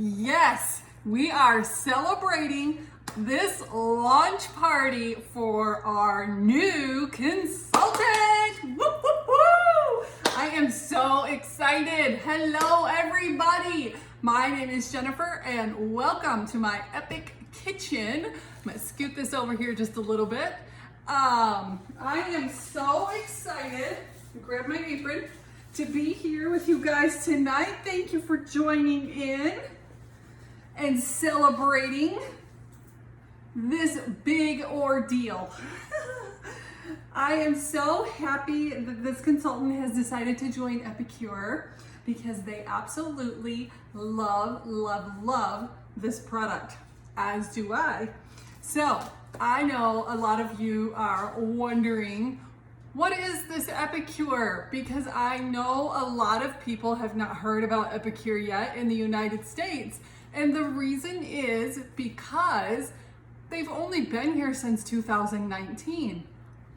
Yes, we are celebrating this launch party for our new consultant. Woo, woo, woo! I am so excited. Hello, everybody. My name is Jennifer, and welcome to my epic kitchen. I'm gonna scoot this over here just a little bit. I am so excited. Grab my apron to be here with you guys tonight. Thank you for joining in and celebrating this big ordeal. I am so happy that this consultant has decided to join Epicure because they absolutely love this product, as do I. So I know a lot of you are wondering, what is this Epicure? Because I know a lot of people have not heard about Epicure yet in the United States. And the reason is because they've only been here since 2019.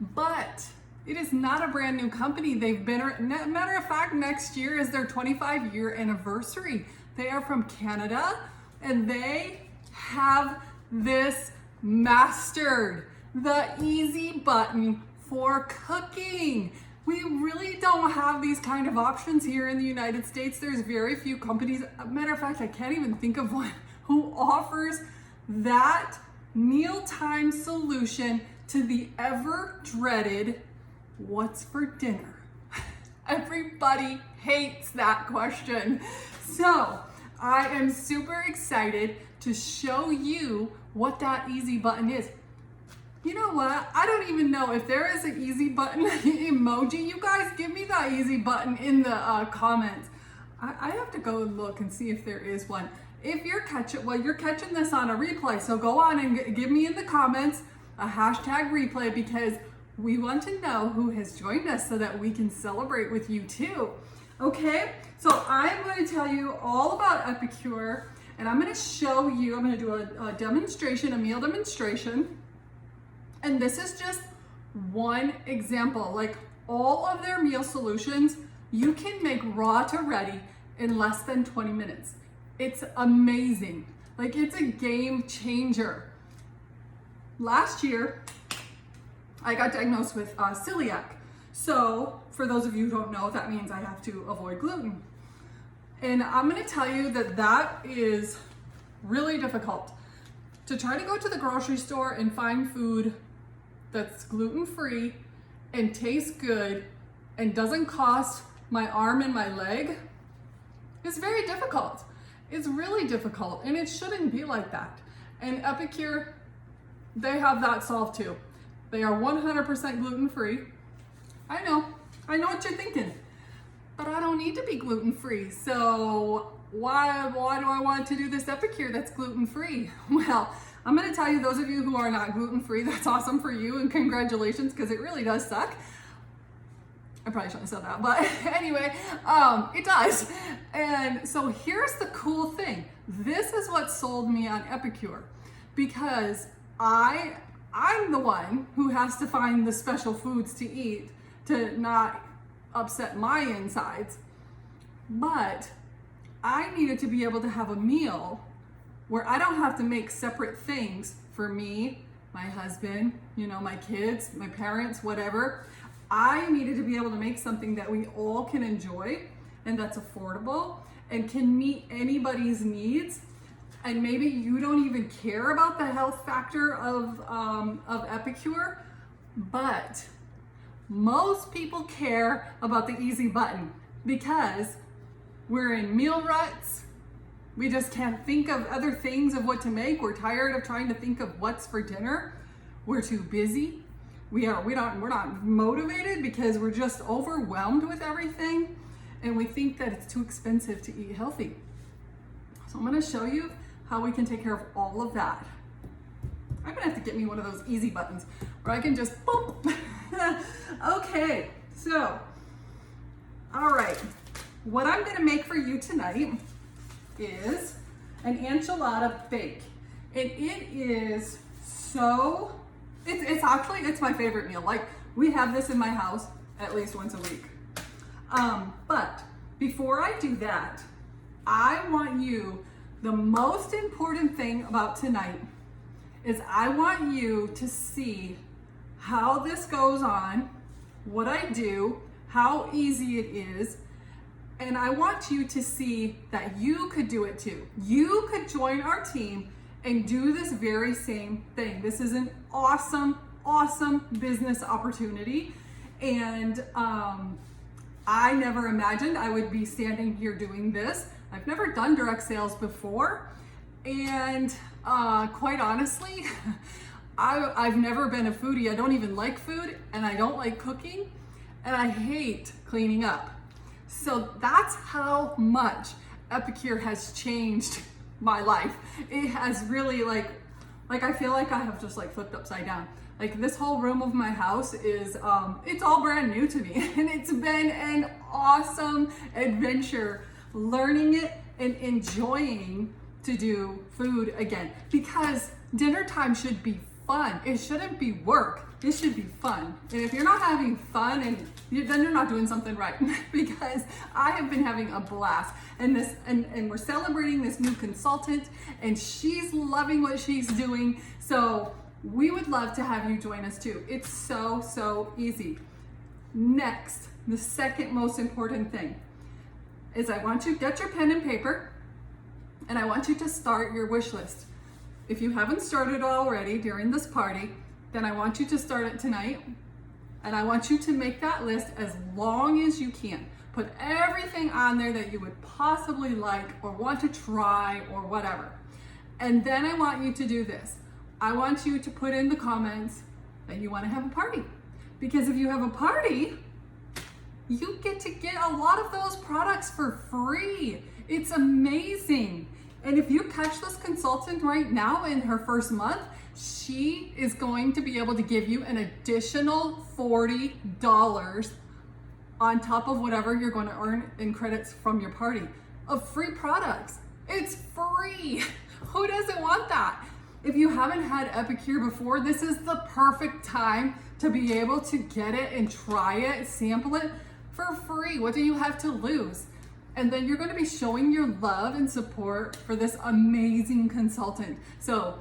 But it is not a brand new company. They've been, matter of fact, next year is their 25-year anniversary. They are from Canada and they have this mastered, the easy button for cooking. We really don't have these kind of options here in the United States. There's very few companies, matter of fact, I can't even think of one, who offers that mealtime solution to the ever dreaded, what's for dinner? Everybody hates that question. So I am super excited to show you what that easy button is. You know what? I don't even know if there is an easy button emoji. You guys give me that easy button in the comments. I have to go and look and see if there is one. If you're catching this on a replay, so go on and give me in the comments a hashtag replay because we want to know who has joined us so that we can celebrate with you too. Okay, so I'm going to tell you all about Epicure and I'm going to show you, I'm going to do a demonstration, a meal demonstration. And this is just one example. Like all of their meal solutions, you can make raw to ready in less than 20 minutes. It's amazing. Like it's a game changer. Last year, I got diagnosed with celiac. So for those of you who don't know, that means I have to avoid gluten. And I'm gonna tell you that that is really difficult. To try to go to the grocery store and find food that's gluten-free and tastes good and doesn't cost my arm and my leg is very difficult. It's really difficult and it shouldn't be like that. And Epicure, they have that solved too. They are 100% gluten-free. I know what you're thinking, but I don't need to be gluten-free. So why do I want to do this Epicure that's gluten-free? Well, I'm gonna tell you, those of you who are not gluten-free, that's awesome for you and congratulations, because it really does suck. I probably shouldn't have said that, but anyway, it does. And so here's the cool thing. This is what sold me on Epicure, because I'm the one who has to find the special foods to eat to not upset my insides. But I needed to be able to have a meal where I don't have to make separate things for me, my husband, my kids, my parents, whatever. I needed to be able to make something that we all can enjoy and that's affordable and can meet anybody's needs. And maybe you don't even care about the health factor of Epicure, but most people care about the easy button because we're in meal ruts. We just can't think of other things of what to make. We're tired of trying to think of what's for dinner. We're too busy. We're not motivated because we're just overwhelmed with everything. And we think that it's too expensive to eat healthy. So I'm gonna show you how we can take care of all of that. I'm gonna have to get me one of those easy buttons where I can just boom. Okay, so, all right. What I'm gonna make for you tonight is an enchilada bake. And it is so, it's my favorite meal. Like we have this in my house at least once a week. But before I do that, I want you The most important thing about tonight is I want you to see how this goes on, what I do, how easy it is, and I want you to see that you could do it too. You could join our team and do this very same thing. This is an awesome, awesome business opportunity. And I never imagined I would be standing here doing this. I've never done direct sales before. And quite honestly, I've never been a foodie. I don't even like food, and I don't like cooking, and I hate cleaning up. So that's how much Epicure has changed my life. It has really like I feel like I have just like flipped upside down. Like this whole room of my house is, it's all brand new to me, and it's been an awesome adventure learning it and enjoying to do food again, because dinner time should be fun. It shouldn't be work. It should be fun. And if you're not having fun, then you're not doing something right. Because I have been having a blast, and we're celebrating this new consultant, and she's loving what she's doing. So we would love to have you join us too. It's so easy. Next, the second most important thing is I want you to get your pen and paper, and I want you to start your wish list. If you haven't started already during this party, then I want you to start it tonight, and I want you to make that list as long as you can. Put everything on there that you would possibly like or want to try or whatever. And then I want you to do this. I want you to put in the comments that you want to have a party. Because if you have a party, you get to get a lot of those products for free. It's amazing. And if you catch this consultant right now in her first month, she is going to be able to give you an additional $40 on top of whatever you're going to earn in credits from your party of free products. It's free. Who doesn't want that? If you haven't had Epicure before, this is the perfect time to be able to get it and try it, sample it for free. What do you have to lose? And then you're going to be showing your love and support for this amazing consultant. So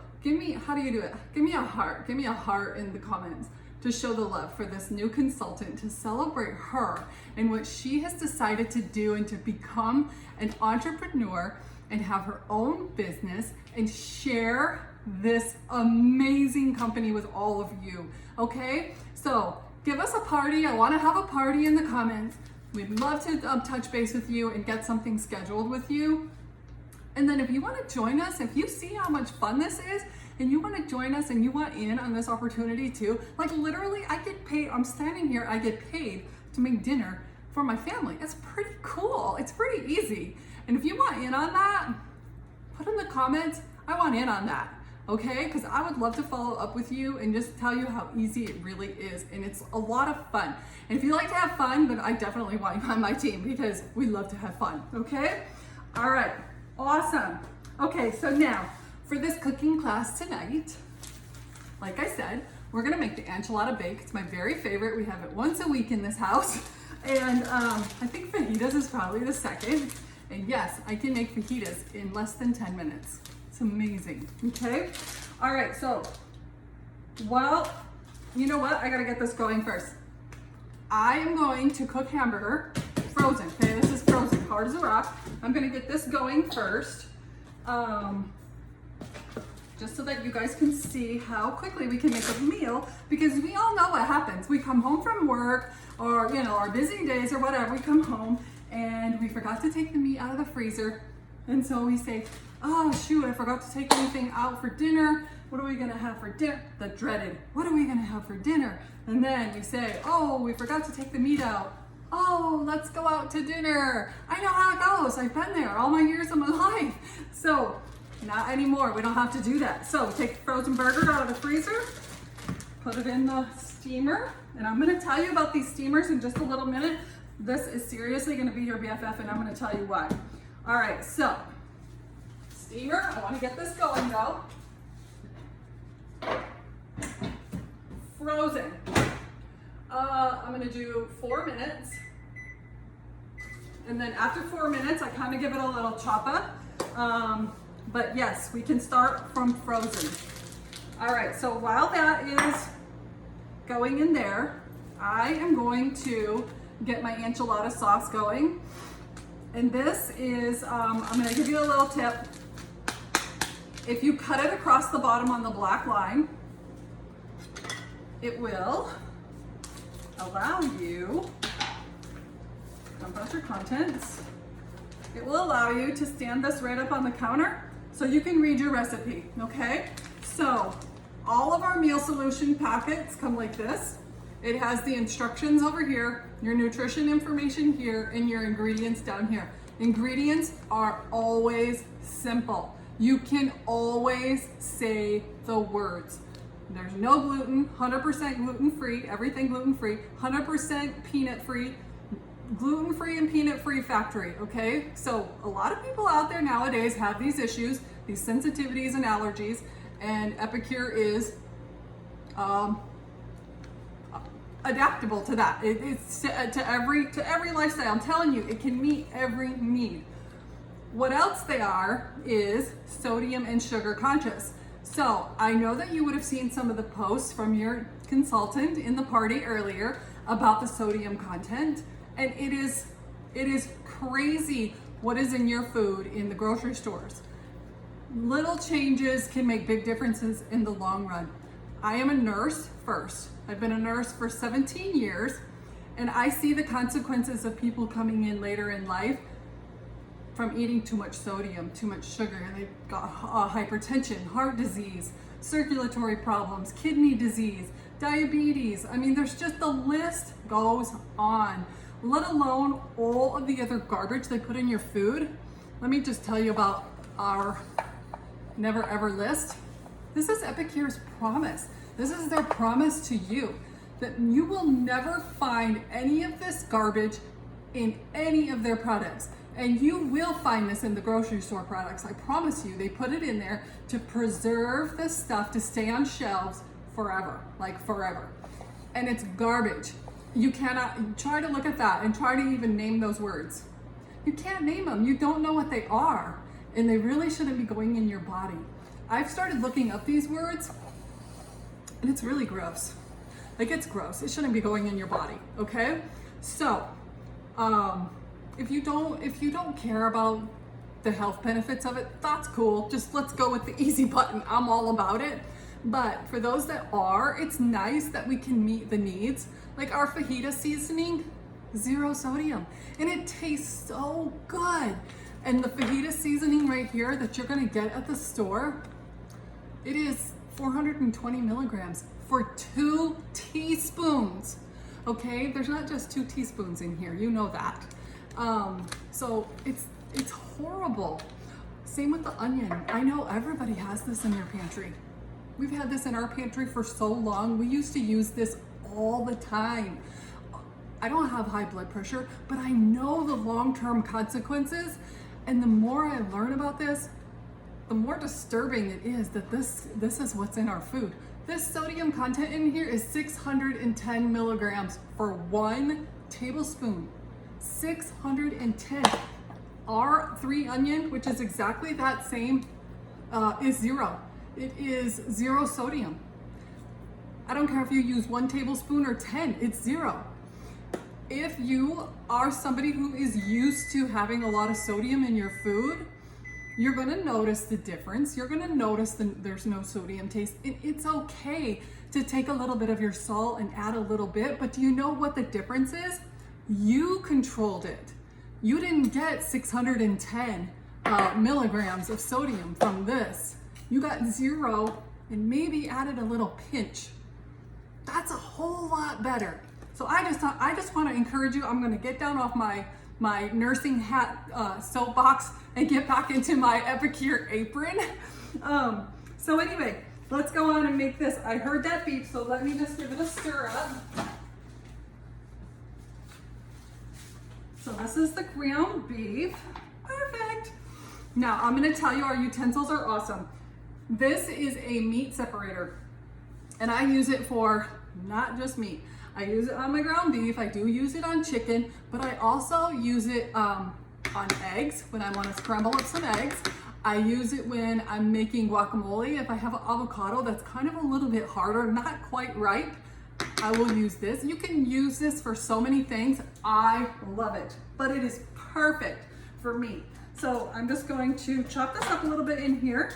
how do you do it? Give me a heart in the comments to show the love for this new consultant, to celebrate her and what she has decided to do and to become an entrepreneur and have her own business and share this amazing company with all of you. Okay? So give us a party. I want to have a party in the comments. We'd love to touch base with you and get something scheduled with you. And then if you want to join us, if you see how much fun this is and you want to join us and you want in on this opportunity too, like literally I get paid, I'm standing here, I get paid to make dinner for my family. It's pretty cool. It's pretty easy. And if you want in on that, put in the comments, I want in on that. Okay, because I would love to follow up with you and just tell you how easy it really is, and it's a lot of fun. And if you like to have fun, then I definitely want you on my team because we love to have fun. Okay, all right, awesome. Okay, so now for this cooking class tonight, like I said, we're gonna make the enchilada bake. It's my very favorite. We have it once a week in this house, and I think fajitas is probably the second. And yes, I can make fajitas in less than 10 minutes. It's amazing. Okay. All right. So, well, you know what? I got to get this going first. I am going to cook hamburger frozen. Okay. This is frozen, hard as a rock. I'm going to get this going first. Just so that you guys can see how quickly we can make a meal, because we all know what happens. We come home from work or, our busy days or whatever. We come home and we forgot to take the meat out of the freezer. And so we say, oh shoot, I forgot to take anything out for dinner. What are we gonna have for dinner? The dreaded, what are we gonna have for dinner? And then we say, oh, we forgot to take the meat out. Oh, let's go out to dinner. I know how it goes. I've been there all my years of my life. So not anymore, we don't have to do that. So we take the frozen burger out of the freezer, put it in the steamer. And I'm gonna tell you about these steamers in just a little minute. This is seriously gonna be your BFF, and I'm gonna tell you why. All right, so steamer, I want to get this going though. Frozen. I'm going to do 4 minutes. And then after 4 minutes, I kind of give it a little chop up. But yes, we can start from frozen. All right, so while that is going in there, I am going to get my enchilada sauce going. And this is, I'm gonna give you a little tip. If you cut it across the bottom on the black line, it will allow you, dump out your contents. It will allow you to stand this right up on the counter so you can read your recipe, okay? So all of our meal solution packets come like this. It has the instructions over here, your nutrition information here, and your ingredients down here. Ingredients are always simple. You can always say the words. There's no gluten, 100% gluten-free, everything gluten-free, 100% peanut-free, gluten-free and peanut-free factory, okay? So a lot of people out there nowadays have these issues, these sensitivities and allergies, and Epicure is adaptable to that. It's to every lifestyle. I'm telling you, it can meet every need. What else they are is sodium and sugar conscious. So I know that you would have seen some of the posts from your consultant in the party earlier about the sodium content, and it is crazy what is in your food in the grocery stores. Little changes can make big differences in the long run. I am a nurse first. I've been a nurse for 17 years, and I see the consequences of people coming in later in life from eating too much sodium, too much sugar. They've got hypertension, heart disease, circulatory problems, kidney disease, diabetes. I mean, there's just, the list goes on, let alone all of the other garbage they put in your food. Let me just tell you about our never ever list. This is Epicure's promise. This is their promise to you, that you will never find any of this garbage in any of their products. And you will find this in the grocery store products. I promise you, they put it in there to preserve the stuff to stay on shelves forever, like forever. And it's garbage. You cannot, try to look at that and try to even name those words. You can't name them. You don't know what they are. And they really shouldn't be going in your body. I've started looking up these words, and it's really gross. Like, it's gross. It shouldn't be going in your body, okay? So, if you don't care about the health benefits of it, that's cool. Just let's go with the easy button. I'm all about it. But for those that are, it's nice that we can meet the needs. Like our fajita seasoning, 0 sodium, and it tastes so good. And the fajita seasoning right here that you're gonna get at the store, it is 420 milligrams for 2 teaspoons. Okay, there's not just 2 teaspoons in here, you know that. So it's horrible. Same with the onion. I know everybody has this in their pantry. We've had this in our pantry for so long. We used to use this all the time. I don't have high blood pressure, but I know the long-term consequences. And the more I learn about this, the more disturbing it is that this is what's in our food. This sodium content in here is 610 milligrams for 1 tablespoon. 610. Our 3 onion, which is exactly that same, is 0. It is 0 sodium. I don't care if you use 1 tablespoon or 10, it's 0. If you are somebody who is used to having a lot of sodium in your food, you're gonna notice the difference. You're gonna notice there's no sodium taste. It's okay to take a little bit of your salt and add a little bit, but do you know what the difference is? You controlled it. You didn't get 610 milligrams of sodium from this. You got 0 and maybe added a little pinch. That's a whole lot better. So I just want to encourage you. I'm going to get down off my nursing hat soapbox and get back into my Epicure apron. So anyway, let's go on and make this. I heard that beep, so let me just give it a stir up. So this is the ground beef. Perfect. Now I'm going to tell you, our utensils are awesome. This is a meat separator, and I use it for not just meat. I use it on my ground beef. I do use it on chicken, but I also use it on eggs when I want to scramble up some eggs. I use it when I'm making guacamole. If I have an avocado that's kind of a little bit harder, not quite ripe, I will use this. You can use this for so many things. I love it, but it is perfect for me. So I'm just going to chop this up a little bit in here.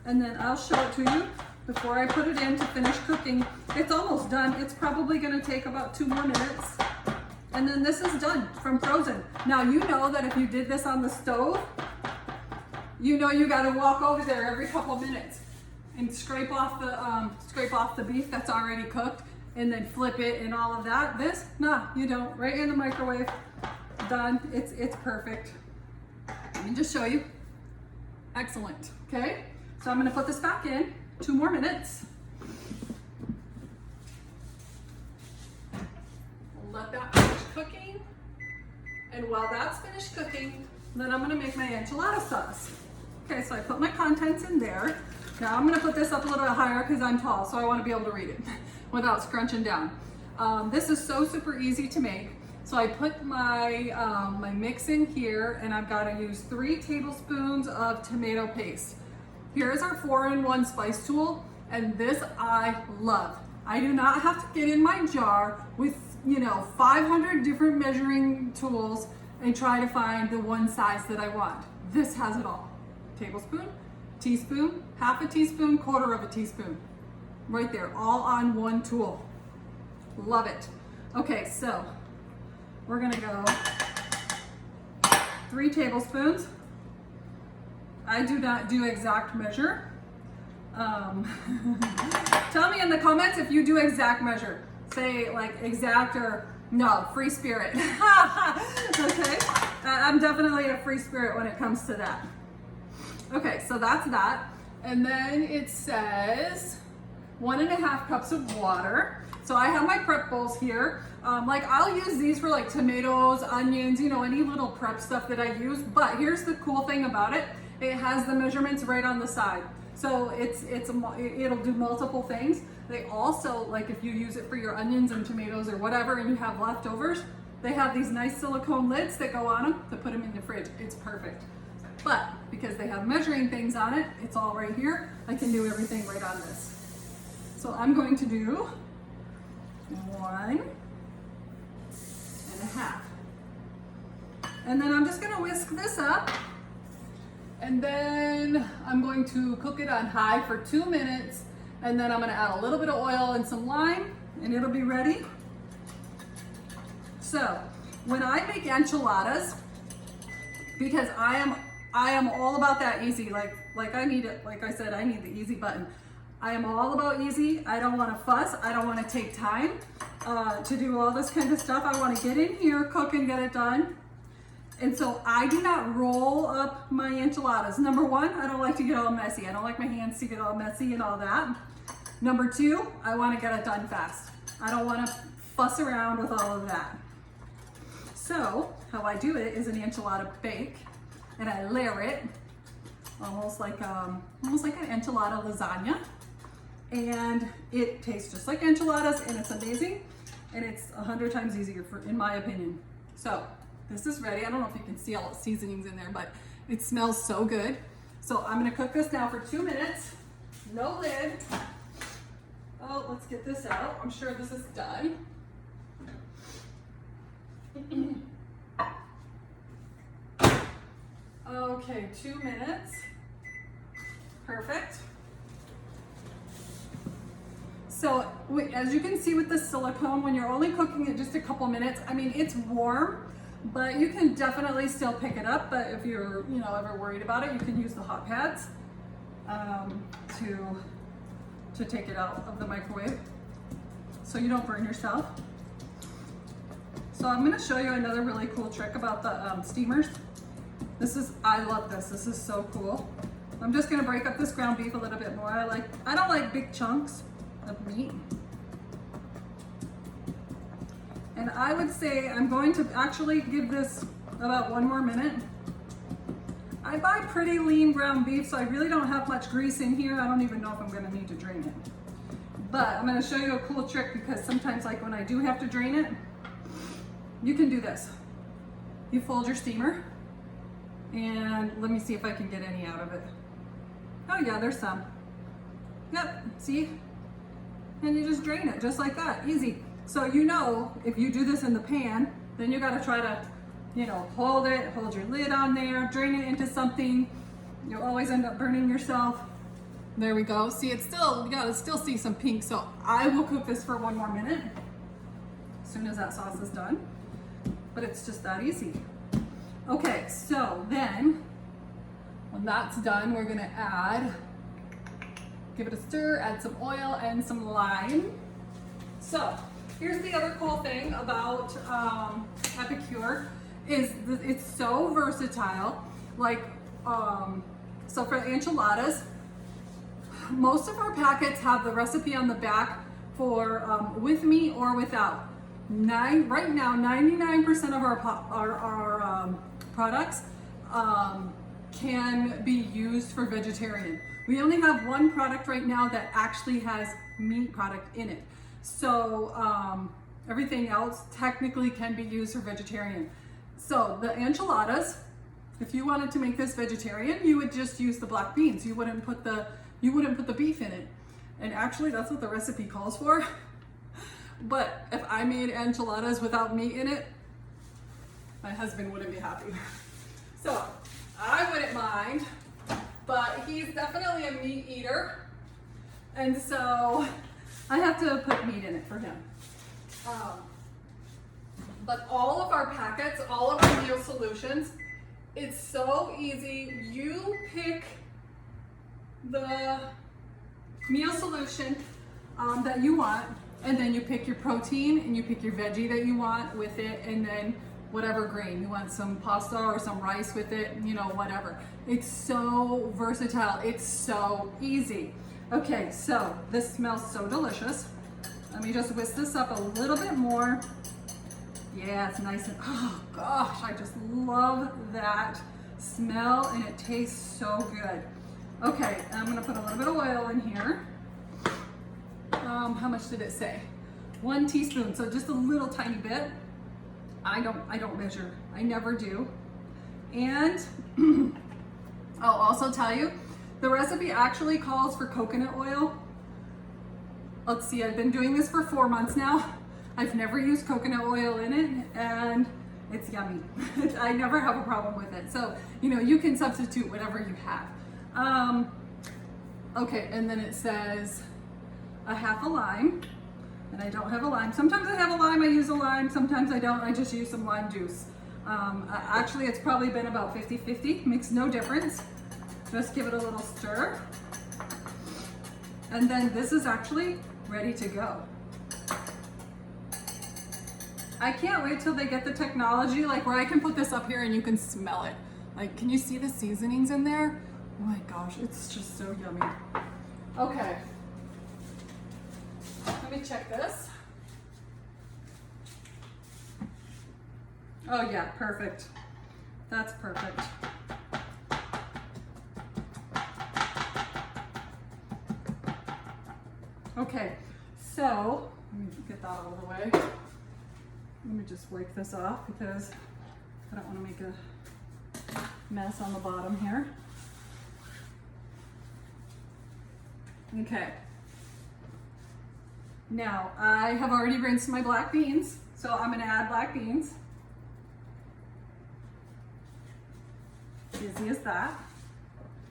And then I'll show it to you before I put it in to finish cooking. It's almost done. It's probably gonna take about 2 more minutes. And then this is done from frozen. Now you know that if you did this on the stove, you know you gotta walk over there every couple minutes and scrape off the beef that's already cooked and then flip it and all of that. This, no, you don't. Right in the microwave, done. It's perfect. Let me just show you. Excellent, okay? So I'm gonna put this back in, 2 more minutes. Let that finish cooking. And while that's finished cooking, then I'm gonna make my enchilada sauce. Okay, so I put my contents in there. Now I'm gonna put this up a little bit higher because I'm tall, so I wanna be able to read it without scrunching down. This is so super easy to make. So I put my, my mix in here, and I've gotta use 3 tablespoons of tomato paste. Here's our 4-in-1 spice tool, and this I love. I do not have to get in my jar with 500 different measuring tools and try to find the one size that I want. This has it all. Tablespoon, teaspoon, half a teaspoon, quarter of a teaspoon. Right there, all on one tool. Love it. Okay, so we're gonna go 3 tablespoons. I do not do exact measure. Tell me in the comments if you do exact measure. Say like exact or no, free spirit. Okay, I'm definitely a free spirit when it comes to that. Okay, so that's that. And then it says 1.5 cups of water. So I have my prep bowls here. Like I'll use these for like tomatoes, onions, any little prep stuff that I use. But here's the cool thing about it. It has the measurements right on the side. So it'll do multiple things. They also, like if you use it for your onions and tomatoes or whatever and you have leftovers, they have these nice silicone lids that go on them to put them in the fridge. It's perfect. But because they have measuring things on it, it's all right here. I can do everything right on this. So I'm going to do 1.5. And then I'm just gonna whisk this up. And then I'm going to cook it on high for 2 minutes. And then I'm gonna add a little bit of oil and some lime and it'll be ready. So when I make enchiladas, because I am all about that easy, like I need it, like I said, I need the easy button. I am all about easy. I don't wanna fuss. I don't wanna take time to do all this kind of stuff. I wanna get in here, cook and get it done. And so I do not roll up my enchiladas. Number 1, I don't like to get all messy. I don't like my hands to get all messy and all that. Number 2, I want to get it done fast. I don't want to fuss around with all of that. So how I do it is an enchilada bake, and I layer it almost like an enchilada lasagna. And it tastes just like enchiladas, and it's amazing, and it's 100 times easier in my opinion. So this is ready. I don't know if you can see all the seasonings in there, but it smells so good. So I'm gonna cook this now for 2 minutes. No lid. Oh, let's get this out. I'm sure this is done. Okay, 2 minutes. Perfect. So as you can see with the silicone, when you're only cooking it just a couple minutes, I mean, it's warm, but you can definitely still pick it up. But if you're, ever worried about it, you can use the hot pads to take it out of the microwave so you don't burn yourself. So I'm going to show you another really cool trick about the steamers. I love this. This is so cool. I'm just going to break up this ground beef a little bit more. I don't like big chunks of meat. And I would say I'm going to actually give this about 1 more minute. I buy pretty lean ground beef, so I really don't have much grease in here. I don't even know if I'm gonna need to drain it. But I'm gonna show you a cool trick because sometimes like when I do have to drain it, you can do this. You fold your steamer and let me see if I can get any out of it. Oh yeah, there's some. Yep, see? And you just drain it just like that, easy. So you know, if you do this in the pan, then you gotta try to, you know, hold your lid on there, drain it into something. You'll always end up burning yourself. There we go. See, it's still, you gotta still see some pink. So I will cook this for 1 more minute as soon as that sauce is done. But it's just that easy. Okay, so then when that's done, we're gonna give it a stir, add some oil and some lime. So here's the other cool thing about Epicure is that it's so versatile. Like, so for enchiladas, most of our packets have the recipe on the back for with meat or without. Right now, 99% of our products can be used for vegetarian. We only have one product right now that actually has meat product in it. So everything else technically can be used for vegetarian. So the enchiladas, if you wanted to make this vegetarian, you would just use the black beans. You wouldn't put the beef in it. And actually that's what the recipe calls for. But if I made enchiladas without meat in it, my husband wouldn't be happy. So I wouldn't mind, but he's definitely a meat eater. And so I have to put meat in it for him. But all of our packets, all of our meal solutions, it's so easy. You pick the meal solution that you want, and then you pick your protein and you pick your veggie that you want with it, and then whatever grain. You want some pasta or some rice with it, you know, whatever. It's so versatile. It's so easy. Okay, so this smells so delicious. Let me just whisk this up a little bit more. Yeah, it's nice and, oh gosh, I just love that smell and it tastes so good. Okay, I'm gonna put a little bit of oil in here. How much did it say? 1 teaspoon, so just a little tiny bit. I don't measure, I never do. And I'll also tell you, the recipe actually calls for coconut oil. Let's see, I've been doing this for 4 months now. I've never used coconut oil in it, and it's yummy. I never have a problem with it. So, you know, you can substitute whatever you have. Okay, and then it says a half a lime, and I don't have a lime. Sometimes I have a lime, I use a lime. Sometimes I don't, I just use some lime juice. Actually, it's probably been about 50-50, makes no difference. Just give it a little stir. And then this is actually ready to go. I can't wait till they get the technology like where I can put this up here and you can smell it. Like, can you see the seasonings in there? Oh my gosh, it's just so yummy. Okay. Let me check this. Oh yeah, perfect. That's perfect. Okay, so let me get that out of the way. Let me just wipe this off because I don't want to make a mess on the bottom here. Okay. Now, I have already rinsed my black beans, so I'm going to add black beans. Easy as that.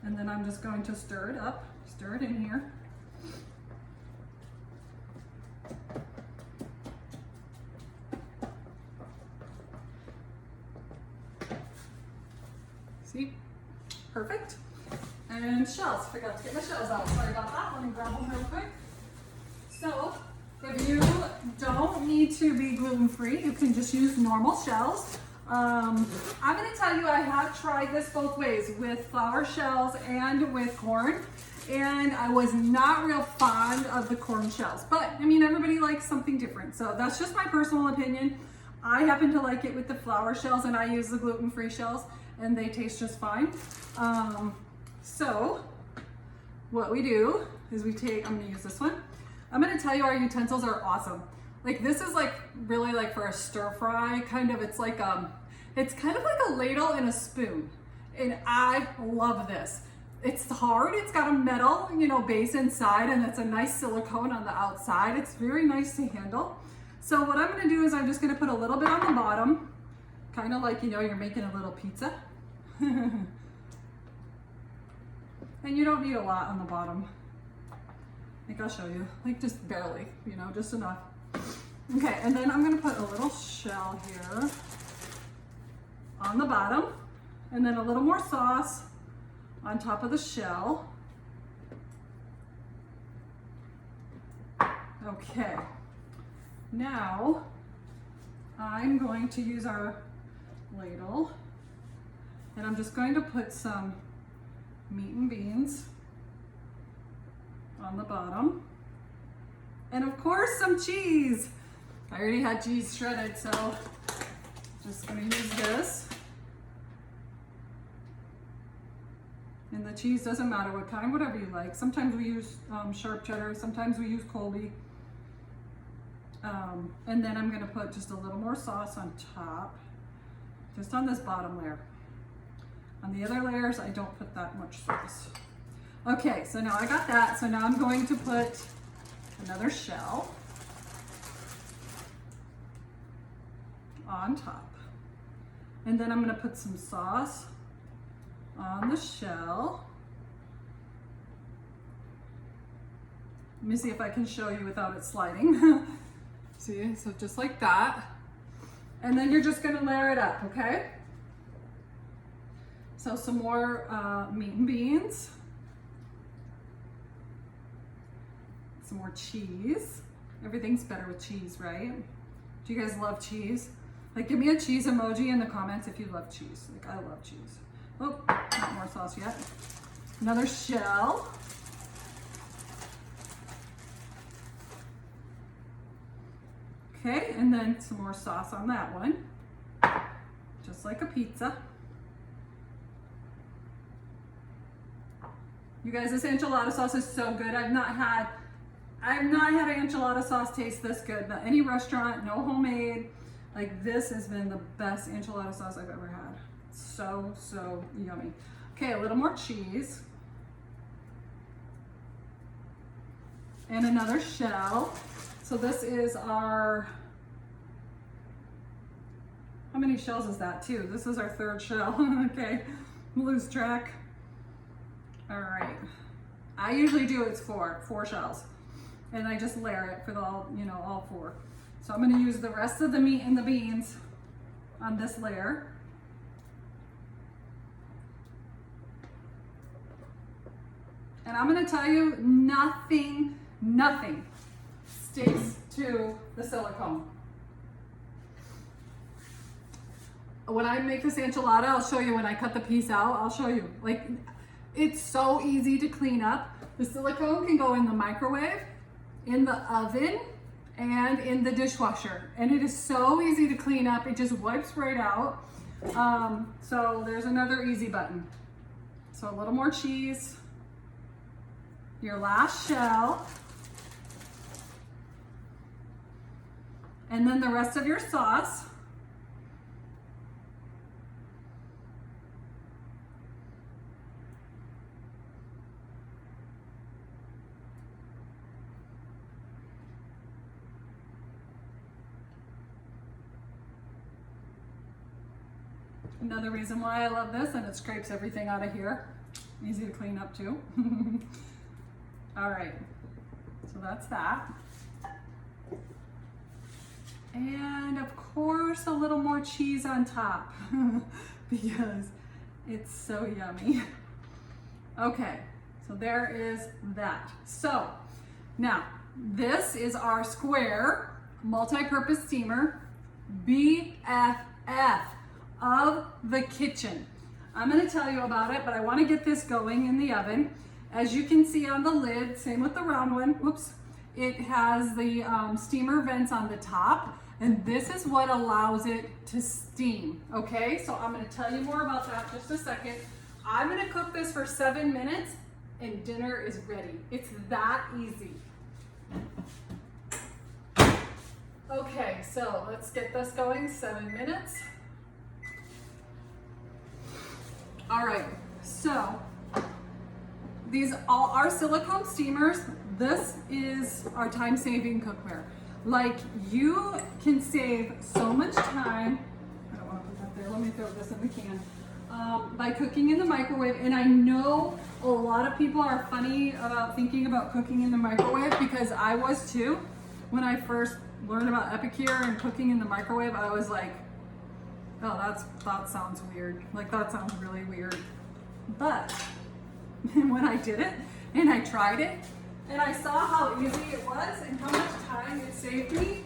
And then I'm just going to stir it up, stir it in here. See? Perfect. And shells. Forgot to get my shells out. Sorry about that. Let me grab them real quick. So, if you don't need to be gluten-free, you can just use normal shells. I'm going to tell you I have tried this both ways, with flour shells and with corn. And I was not real fond of the corn shells. But, I mean, everybody likes something different. So that's just my personal opinion. I happen to like it with the flour shells, and I use the gluten-free shells, and they taste just fine. So what we do is we take, I'm gonna use this one. I'm gonna tell you, our utensils are awesome. Like this is like really like for a stir fry kind of. It's like it's kind of like a ladle and a spoon, and I love this. It's hard. It's got a metal, you know, base inside, and it's a nice silicone on the outside. It's very nice to handle. So what I'm gonna do is I'm just gonna put a little bit on the bottom, kind of like, you know, you're making a little pizza. And you don't need a lot on the bottom. Like I'll show you, like just barely, you know, just enough. Okay, and then I'm gonna put a little shell here on the bottom, and then a little more sauce on top of the shell. Okay, now I'm going to use our ladle, and I'm just going to put some meat and beans on the bottom, and of course some cheese. I already had cheese shredded, so just gonna use this. And the cheese doesn't matter what kind, whatever you like. Sometimes we use sharp cheddar, sometimes we use Colby. And then I'm gonna put just a little more sauce on top, just on this bottom layer. On the other layers, I don't put that much sauce. Okay, so now I got that. So now I'm going to put another shell on top. And then I'm gonna put some sauce on the shell. Let me see if I can show you without it sliding. See, so just like that. And then you're just gonna layer it up, okay? So some more meat and beans. Some more cheese. Everything's better with cheese, right? Do you guys love cheese? Like, give me a cheese emoji in the comments if you love cheese. Like, I love cheese. Oh, not more sauce yet. Another shell. Okay, and then some more sauce on that one. Just like a pizza. You guys, this enchilada sauce is so good. I've not had an enchilada sauce taste this good. Not any restaurant, no homemade. Like, this has been the best enchilada sauce I've ever had. So, so yummy. Okay, a little more cheese. And another shell. So this is our, how many shells is that? 2. This is our 3rd shell. Okay, lose track. All right. I usually do it's 4 shells. And I just layer it for the all, you know, all 4. So I'm gonna use the rest of the meat and the beans on this layer. And I'm gonna tell you, nothing sticks to the silicone. When I make this enchilada, I'll show you when I cut the piece out, I'll show you. Like, it's so easy to clean up. The silicone can go in the microwave, in the oven, and in the dishwasher. And it is so easy to clean up. It just wipes right out. So there's another easy button. So a little more cheese. Your last shell. And then the rest of your sauce. Another reason why I love this, and it scrapes everything out of here. Easy to clean up too. All right, so that's that. And of course, a little more cheese on top because it's so yummy. Okay, so there is that. So now this is our square multi-purpose steamer, BFF of the kitchen. I'm gonna tell you about it, but I wanna get this going in the oven. As you can see on the lid, same with the round one, whoops, it has the steamer vents on the top, and this is what allows it to steam, okay? So I'm gonna tell you more about that in just a second. I'm gonna cook this for 7 minutes, and dinner is ready. It's that easy. Okay, so let's get this going, 7 minutes. All right, so these all are silicone steamers. This is our time-saving cookware. Like, you can save so much time. I don't want to put that there. Let me throw this in the can. By cooking in the microwave. And I know a lot of people are funny about thinking about cooking in the microwave, because I was too. When I first learned about Epicure and cooking in the microwave, I was like, oh, that sounds weird. Like, that sounds really weird. But when I did it and I tried it and I saw how easy it was and how much time it saved me,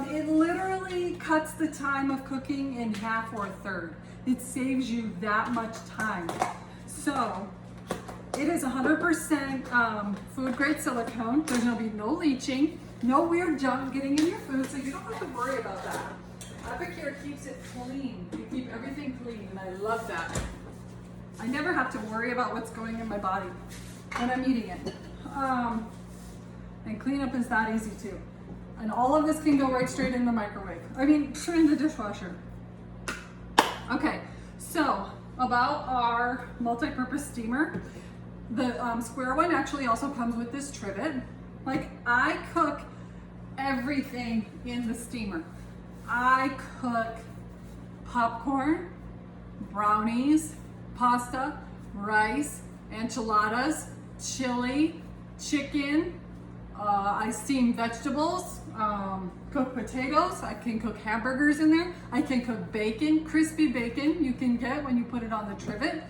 it literally cuts the time of cooking in half or a third. It saves you that much time. So it is 100% food grade silicone. There's gonna be no leaching, no weird junk getting in your food, so you don't have to worry about that. Epicure keeps it clean. You keep everything clean, and I love that. I never have to worry about what's going in my body when I'm eating it. And cleanup is that easy too. And all of this can go right straight in the microwave. I mean, straight in the dishwasher. Okay, so about our multi-purpose steamer. The square one actually also comes with this trivet. Like, I cook everything in the steamer. I cook popcorn, brownies, pasta, rice, enchiladas, chili, chicken. I steam vegetables, cook potatoes. I can cook hamburgers in there. I can cook bacon, crispy bacon you can get when you put it on the trivet.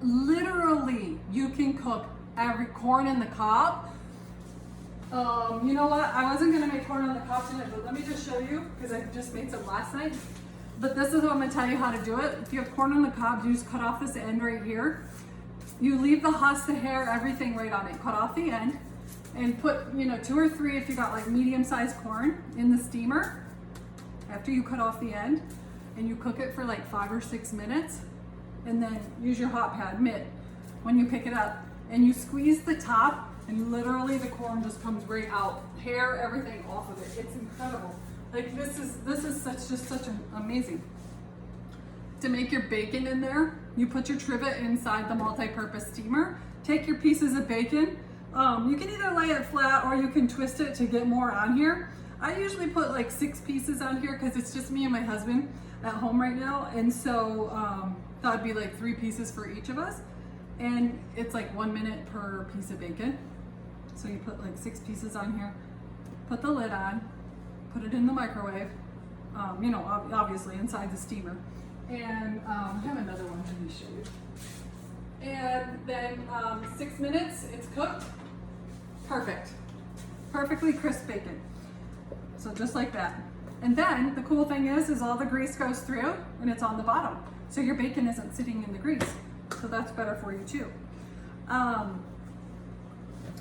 Literally, you can cook every corn in the cob. You know what? I wasn't gonna make corn on the cob tonight, but let me just show you, because I just made some last night. But this is what I'm gonna tell you how to do it. If you have corn on the cob, you just cut off this end right here. You leave the husk, the hair, everything right on it. Cut off the end and put, 2 or 3 if you got like medium-sized corn in the steamer after you cut off the end, and you cook it for like 5 or 6 minutes, and then use your hot pad mitt when you pick it up, and you squeeze the top, and literally the corn just comes right out. Hair, everything off of it. It's incredible. Like, this is such an amazing. To make your bacon in there, you put your trivet inside the multi-purpose steamer. Take your pieces of bacon. You can either lay it flat or you can twist it to get more on here. I usually put like 6 pieces on here because it's just me and my husband at home right now, and so that would be like 3 pieces for each of us, and it's like 1 minute per piece of bacon. So you put like 6 pieces on here, put the lid on, put it in the microwave, obviously inside the steamer. And I have another one, let me show you. And then 6 minutes, it's cooked. Perfect. Perfectly crisp bacon. So just like that. And then the cool thing is all the grease goes through and it's on the bottom. So your bacon isn't sitting in the grease. So that's better for you too.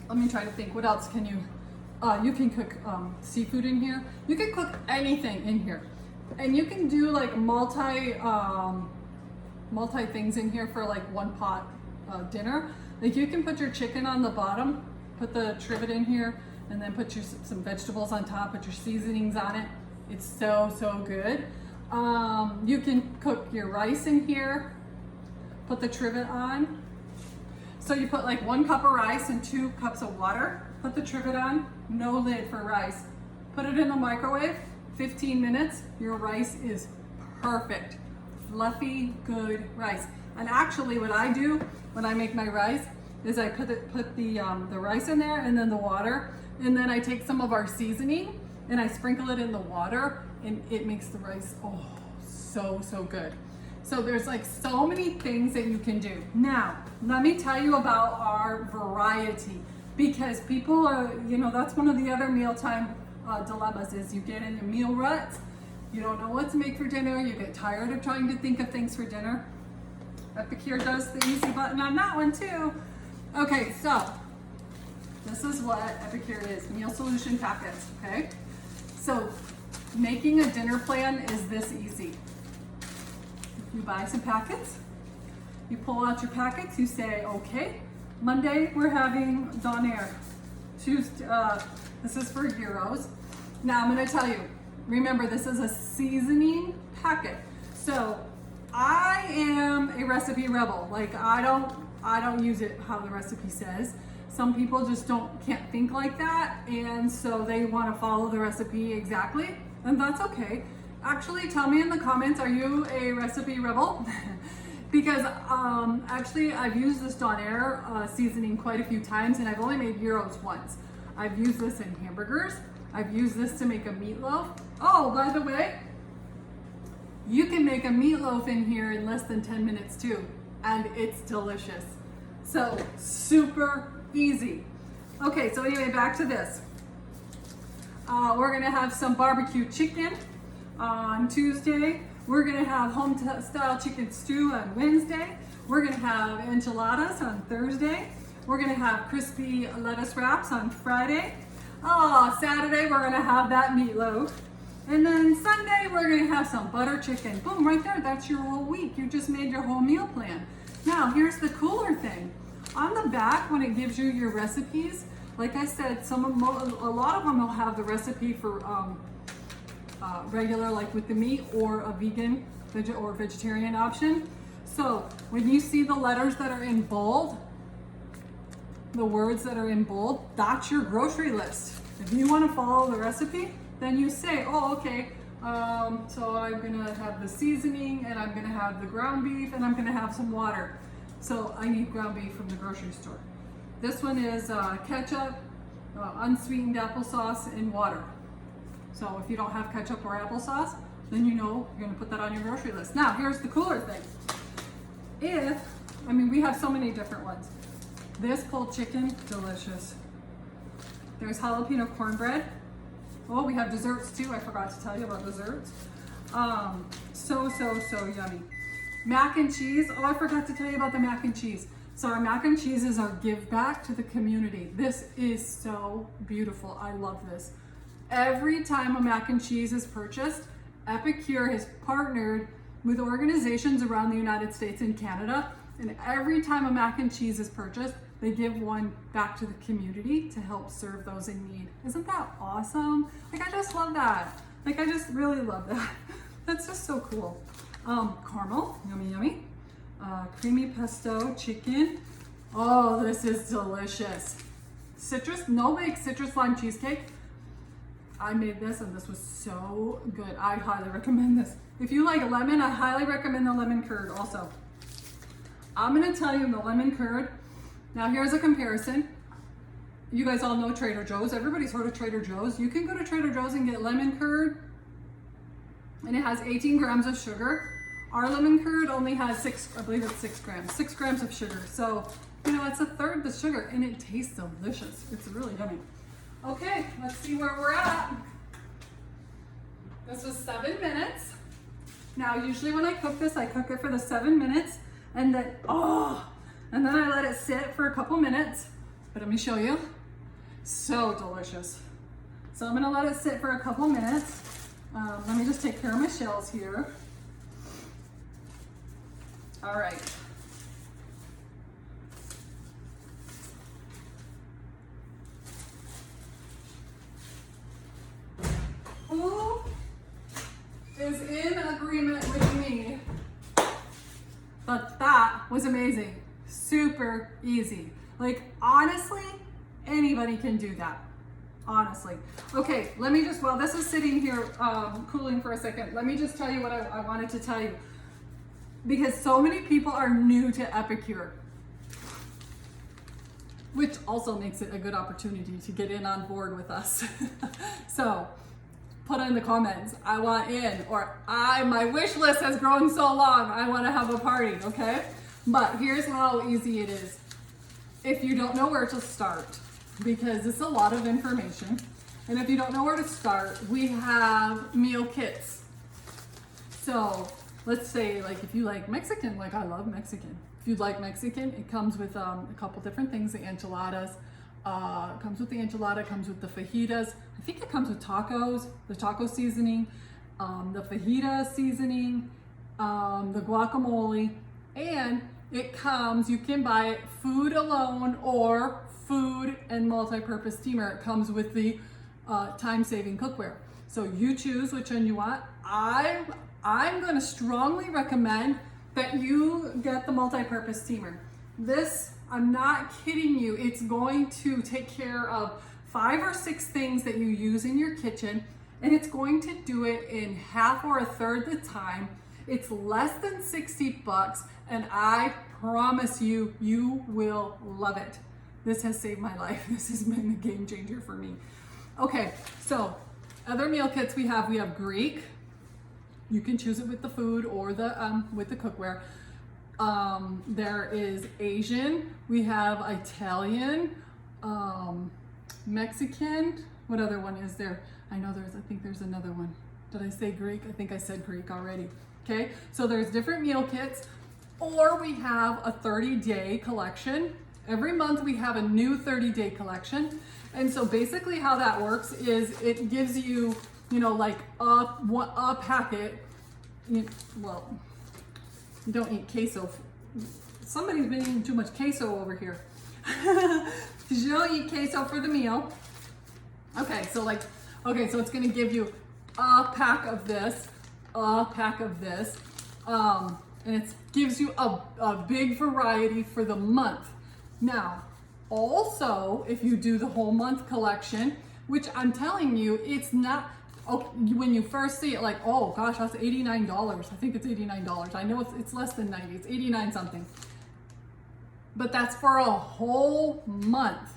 Let me try to think, what else can you can cook seafood in here. You can cook anything in here. And you can do like multi things in here for like one pot dinner. Like, you can put your chicken on the bottom, put the trivet in here, and then put some vegetables on top, put your seasonings on it. It's so good. You can cook your rice in here, put the trivet on. So you put like 1 cup of rice and 2 cups of water, put the trivet on, no lid for rice. Put it in the microwave, 15 minutes, your rice is perfect. Fluffy, good rice. And actually what I do when I make my rice is I put the rice in there and then the water, and then I take some of our seasoning and I sprinkle it in the water, and it makes the rice, so good. So there's like so many things that you can do. Now, let me tell you about our variety, because people are, that's one of the other mealtime dilemmas is you get in a meal rut, you don't know what to make for dinner, you get tired of trying to think of things for dinner. Epicure does the easy button on that one too. Okay, so this is what Epicure is, meal solution packets, okay? So making a dinner plan is this easy. You buy some packets, you pull out your packets, you say, okay, Monday we're having donair. This is for gyros. Now I'm gonna tell you, remember this is a seasoning packet. So I am a recipe rebel. Like I don't use it how the recipe says. Some people just can't think like that, and so they want to follow the recipe exactly, and that's okay. Actually, tell me in the comments, are you a recipe rebel? Because actually I've used this Donair seasoning quite a few times, and I've only made gyros once. I've used this in hamburgers. I've used this to make a meatloaf. Oh, by the way, you can make a meatloaf in here in less than 10 minutes too, and it's delicious. So super easy. Okay, so anyway, back to this. We're gonna have some barbecue chicken on Tuesday. We're gonna have home-style chicken stew on Wednesday. We're gonna have enchiladas on Thursday. We're gonna have crispy lettuce wraps on Friday. Saturday we're gonna have that meatloaf. And then Sunday we're gonna have some butter chicken. Boom, right there, that's your whole week. You just made your whole meal plan. Now, here's the cooler thing. On the back, when it gives you your recipes, like I said, a lot of them will have the recipe for regular, like with the meat, or a vegan or vegetarian option. So when you see the letters that are in bold, the words that are in bold, that's your grocery list. If you want to follow the recipe, then you say, oh, okay, so I'm gonna have the seasoning, and I'm gonna have the ground beef, and I'm gonna have some water. So I need ground beef from the grocery store. This one is ketchup, unsweetened applesauce, and water. So if you don't have ketchup or applesauce, then you know you're gonna put that on your grocery list. Now, here's the cooler thing. We have so many different ones. This pulled chicken, delicious. There's jalapeno cornbread. Oh, we have desserts too. I forgot to tell you about desserts. So yummy. Mac and cheese. Oh, I forgot to tell you about the mac and cheese. So our mac and cheese is our give back to the community. This is so beautiful. I love this. Every time a mac and cheese is purchased, Epicure has partnered with organizations around the United States and Canada. And every time a mac and cheese is purchased, they give one back to the community to help serve those in need. Isn't that awesome? Like, I just love that. Like, I just really love that. That's just so cool. Caramel, yummy, yummy. Creamy pesto chicken. Oh, this is delicious. No bake citrus lime cheesecake. I made this, and this was so good. I highly recommend this. If you like lemon, I highly recommend the lemon curd also. I'm gonna tell you the lemon curd. Now here's a comparison. You guys all know Trader Joe's. Everybody's heard of Trader Joe's. You can go to Trader Joe's and get lemon curd, and it has 18 grams of sugar. Our lemon curd only has 6 grams. 6 grams of sugar. So, it's a third the sugar, and it tastes delicious. It's really yummy. Okay, let's see where we're at. This was 7 minutes. Now, usually when I cook this, I cook it for the 7 minutes, and then I let it sit for a couple minutes. But let me show you. So delicious. So I'm gonna let it sit for a couple minutes. Let me just take care of my shells here. All right. Who is in agreement with me that that was amazing? Super easy. Like, honestly, anybody can do that. Honestly. Okay, let me just, while this is sitting here cooling for a second, let me just tell you what I wanted to tell you. Because so many people are new to Epicure, which also makes it a good opportunity to get in on board with us. So put in the comments, I want in, or my wish list has grown so long, I want to have a party, okay? But here's how easy it is. If you don't know where to start, because it's a lot of information, and if you don't know where to start, we have meal kits. So let's say, like, if you like Mexican, like I love Mexican. If you like Mexican, it comes with a couple different things. The enchiladas, comes with the enchilada, comes with the fajitas. I think it comes with tacos, the taco seasoning, the fajita seasoning, the guacamole, and it comes, you can buy it food alone or food and multi-purpose steamer. It comes with the time-saving cookware. So you choose which one you want. I'm going to strongly recommend that you get the multi-purpose steamer. This, I'm not kidding you, it's going to take care of 5 or 6 things that you use in your kitchen, and it's going to do it in half or a third the time. It's less than 60 bucks, and I promise you, you will love it. This has saved my life. This has been a game changer for me. Okay, so other meal kits we have Greek. You can choose it with the food or the with the cookware. There is Asian. We have Italian, Mexican. What other one is there? I think there's another one. Did I say Greek? I think I said Greek already. Okay, so there's different meal kits, or we have a 30-day collection. Every month we have a new 30-day collection. And so basically how that works is it gives you, like a packet. Well, you don't eat queso. Somebody's been eating too much queso over here. Because you don't eat queso for the meal. Okay, so it's gonna give you a pack of this, and it gives you a big variety for the month. Now, also, if you do the whole month collection, which I'm telling you, it's not, when you first see it, like, oh gosh, that's $89. I think it's $89. I know it's less than 90, it's 89 something. But that's for a whole month.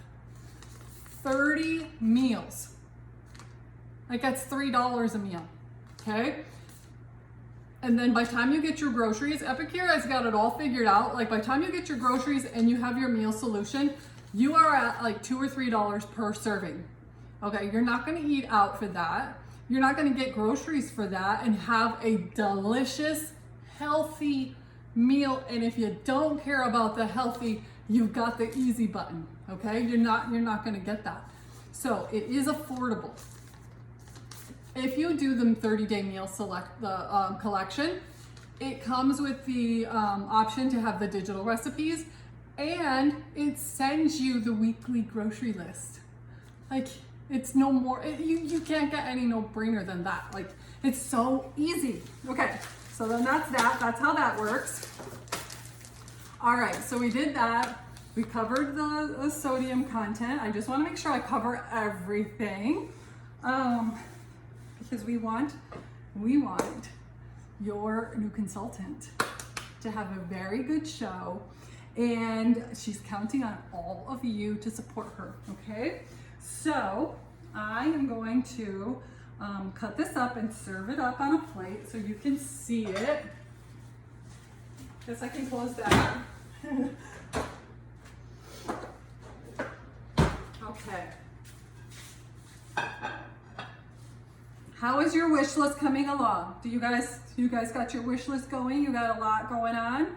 30 meals. Like that's $3 a meal, okay? And then by the time you get your groceries, Epicure has got it all figured out. Like by the time you get your groceries and you have your meal solution, you are at like $2 or $3 per serving. Okay, you're not gonna eat out for that. You're not gonna get groceries for that and have a delicious, healthy meal. And if you don't care about the healthy, you've got the easy button, okay? You're not gonna get that. So it is affordable. If you do the 30-day meal collection, it comes with the option to have the digital recipes, and it sends you the weekly grocery list. Like it's no more, you can't get any no-brainer than that. Like it's so easy. Okay, so then that's how that works. All right, so we did that. We covered the sodium content. I just want to make sure I cover everything. Because we want your new consultant to have a very good show, and she's counting on all of you to support her, okay? So I am going to cut this up and serve it up on a plate so you can see it. Guess I can close that. Okay. How is your wish list coming along? Do you guys got your wish list going? You got a lot going on?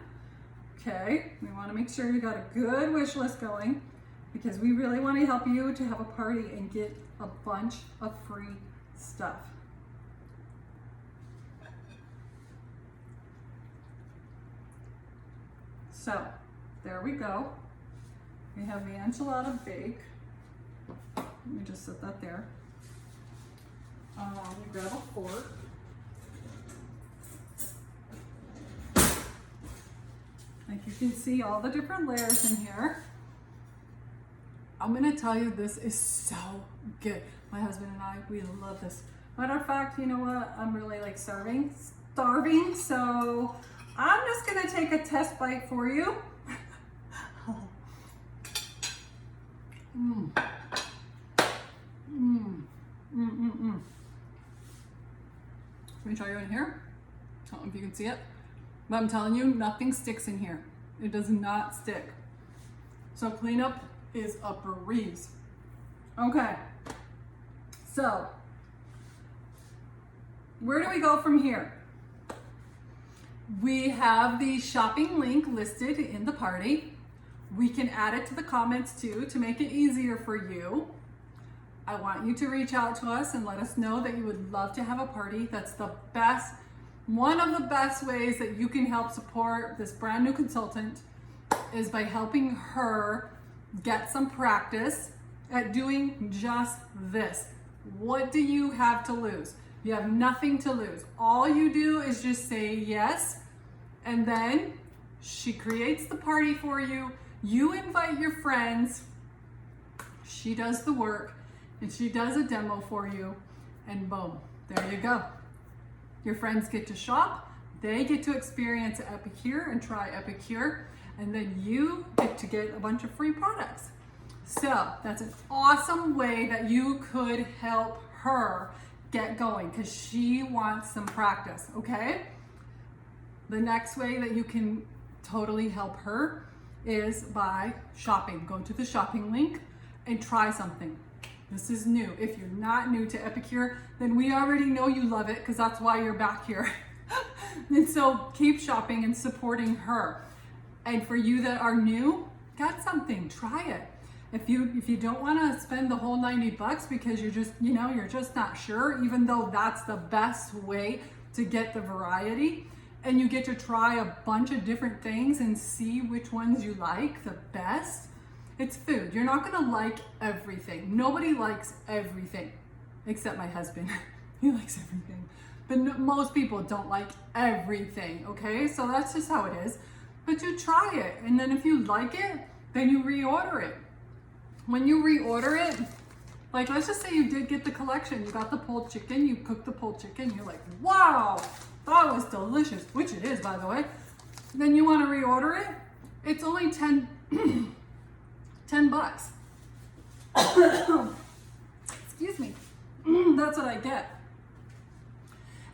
Okay, we want to make sure you got a good wish list going because we really want to help you to have a party and get a bunch of free stuff. So, there we go. We have the enchilada bake. Let me just set that there. You grab a fork. Like you can see all the different layers in here. I'm gonna tell you, this is so good. My husband and I, we love this. Matter of fact, you know what? I'm really like starving, so I'm just gonna take a test bite for you. Let me try you in here. I don't know if you can see it, but I'm telling you, nothing sticks in here. It does not stick. So cleanup is a breeze. Okay, so where do we go from here? We have the shopping link listed in the party. We can add it to the comments too to make it easier for you. I want you to reach out to us and let us know that you would love to have a party. That's the best One of the best ways that you can help support this brand new consultant is by helping her get some practice at doing just this. What do you have to lose? You have nothing to lose. All you do is just say yes, and then she creates the party for you. You invite your friends. She does the work, and she does a demo for you, and boom, there you go. Your friends get to shop. They get to experience Epicure and try Epicure, and then you get to get a bunch of free products. So that's an awesome way that you could help her get going because she wants some practice, okay? The next way that you can totally help her is by shopping. Go to the shopping link and try something. This is new. If you're not new to Epicure, then we already know you love it because that's why you're back here. And so keep shopping and supporting her. And for you that are new, get something, try it. If you don't want to spend the whole $90 because you're just not sure, even though that's the best way to get the variety, and you get to try a bunch of different things and see which ones you like the best. It's food. You're not gonna like everything. Nobody likes everything, except my husband. He likes everything. But most people don't like everything, okay? So that's just how it is. But you try it, and then if you like it, then you reorder it. When you reorder it, like let's just say you did get the collection, you got the pulled chicken, you cooked the pulled chicken, you're like, wow, that was delicious, which it is, by the way. Then you want to reorder it, it's only 10 bucks. Excuse me. That's what I get.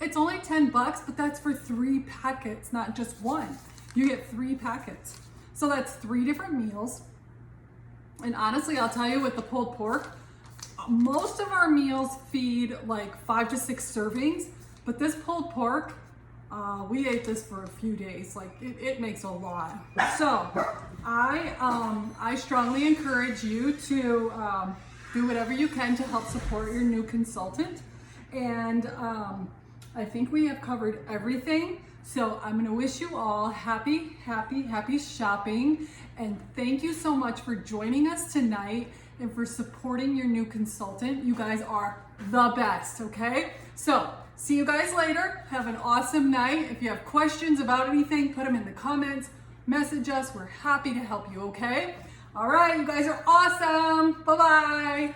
It's only 10 bucks, but that's for 3 packets, not just one. You get 3 packets. So that's 3 different meals. And honestly, I'll tell you with the pulled pork, most of our meals feed like 5 to 6 servings, but this pulled pork, we ate this for a few days. Like it makes a lot. So I strongly encourage you to do whatever you can to help support your new consultant. And I think we have covered everything. So I'm gonna wish you all happy shopping. And thank you so much for joining us tonight and for supporting your new consultant. You guys are the best, okay? So see you guys later. Have an awesome night. If you have questions about anything, put them in the comments, message us. We're happy to help you, okay? All right, you guys are awesome. Bye-bye.